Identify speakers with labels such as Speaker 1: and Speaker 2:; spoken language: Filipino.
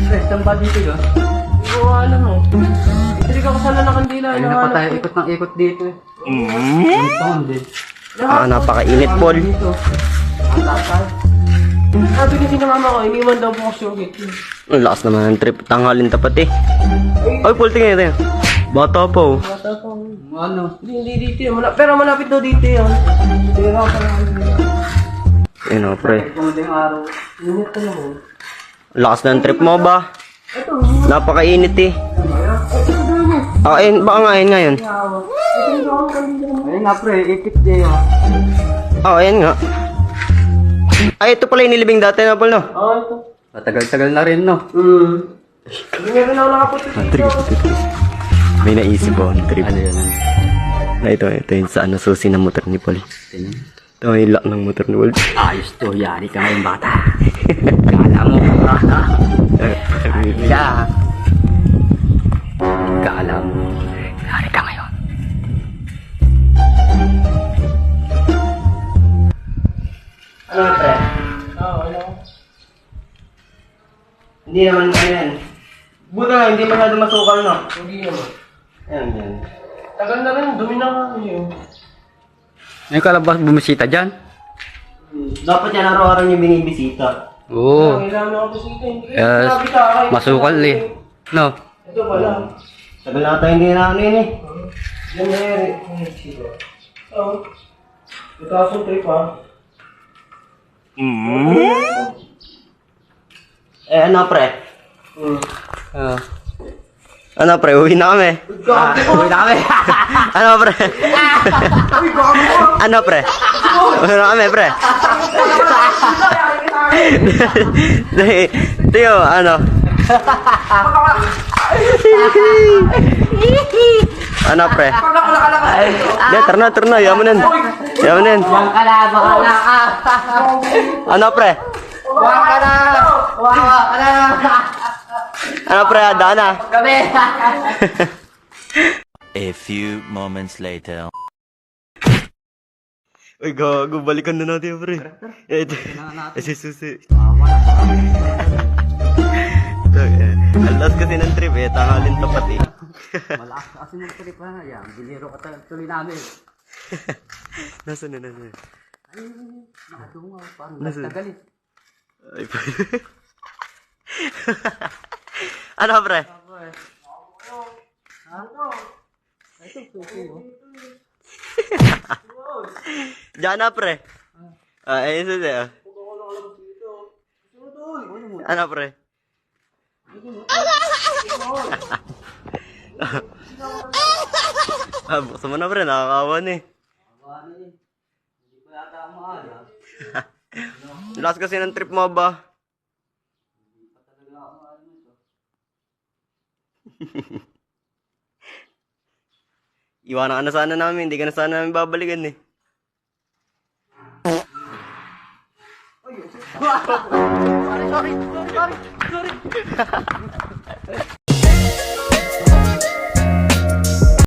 Speaker 1: Saan ba dito yun?
Speaker 2: Hindi ko alam mo. Hindi ka kasala na kandila.
Speaker 1: Ayun na pa tayo, ikot ng ikot dito eh. Hindi.
Speaker 3: Napakainit, Paul.
Speaker 1: Dito. Ang tatay.
Speaker 2: Sabi kasi ng mama ko, iniwan daw bukas yung gate.
Speaker 3: Ang lakas naman ng trip. Tanghalin tapat eh. Ay, Paul, tingnan ito. Bata pa oh.
Speaker 2: Bata pa.
Speaker 1: Ano?
Speaker 2: Hindi dito yun. Pero malapit daw dito yun. Pero ako parang
Speaker 3: Ayun o, pre.
Speaker 1: Kumaling araw.
Speaker 2: init ka naman.
Speaker 3: Lakas ng trip mo ba? Napakainit eh. Ayun, baka nga yun ngayon.
Speaker 1: Ayun nga pre, ikit din ah.
Speaker 3: Ayan nga. Ay, ito pala yung nilibing dati na, Paul, no?
Speaker 2: Oo, ito.
Speaker 1: Matagal-tagal na rin no.
Speaker 2: Hindi nga rin ako nakapunta dito.
Speaker 3: May naisip ako ng trip.
Speaker 1: Ano yun?
Speaker 3: Na ito yung sa ano, susi ng motor ni Paul.
Speaker 1: Tingnan.
Speaker 3: Ito yung lock ng motor ni Paul.
Speaker 1: Ayos to, yari ka ngayon bata. Kala mo. Kala. Kala mo. Yari ka ngayon.
Speaker 3: Ano, pre?
Speaker 2: Oo, ano?
Speaker 3: Hindi naman ano yan. Buta nga, hindi masyado masukal, no?
Speaker 2: Hindi naman.
Speaker 3: Ayan, yan.
Speaker 2: Tagal na rin, dumi na nga. Yun.
Speaker 1: Ngayon ka lang ba bumisita dyan?
Speaker 3: Dapat yan araw-araw niyo binibisita.
Speaker 1: Oo.
Speaker 2: Kailangan ako bisita. Hindi kayo
Speaker 1: Yes.
Speaker 2: sinabi sa akin.
Speaker 1: Masukal eh. No?
Speaker 2: Ito pala.
Speaker 3: Tagal na tayo hindi na ano yun eh.
Speaker 2: Yan na yun. Oo. Itaas yung trip ha.
Speaker 3: Eh, ano, pre?
Speaker 1: Ah.
Speaker 3: Ano, pre? Uwi na kami.
Speaker 1: Uwi na kami.
Speaker 3: Ano, pre? Ano, pre? Uwi na kami, pre. Tiyo, ano? Ano, pre? Hindi, tara na. Yamanin. Yamanin.
Speaker 1: Baka na, baka na.
Speaker 3: Ano, pre?
Speaker 1: Baka na. Baka na.
Speaker 3: Ano, pre? Daan na.
Speaker 1: Kami.
Speaker 4: A few moments later.
Speaker 3: Uy, gago. Balikan na natin, pre. Ito. Si Susi. Alas kasi ng trip eh. Tangalin tapat eh.
Speaker 1: Malakas kasi ng trip ha. Yan, biliro ka tuloy namin.
Speaker 3: Nasaan na?
Speaker 1: Ay, nakadungaw. Parang
Speaker 3: Nasaan?
Speaker 1: nagtagal eh.
Speaker 3: Ay, ano, pre?
Speaker 1: Ito, susi oh.
Speaker 3: Diyan na, pre. Ayun, Susi. Ano, pre? Buksan mo na, pre. Nakakawan eh.
Speaker 1: Hindi ko yata maala.
Speaker 3: Last kasi ng trip mo ba? Iwanan ka na sana namin, hindi ka na sana namin babalikan eh.
Speaker 1: Sorry.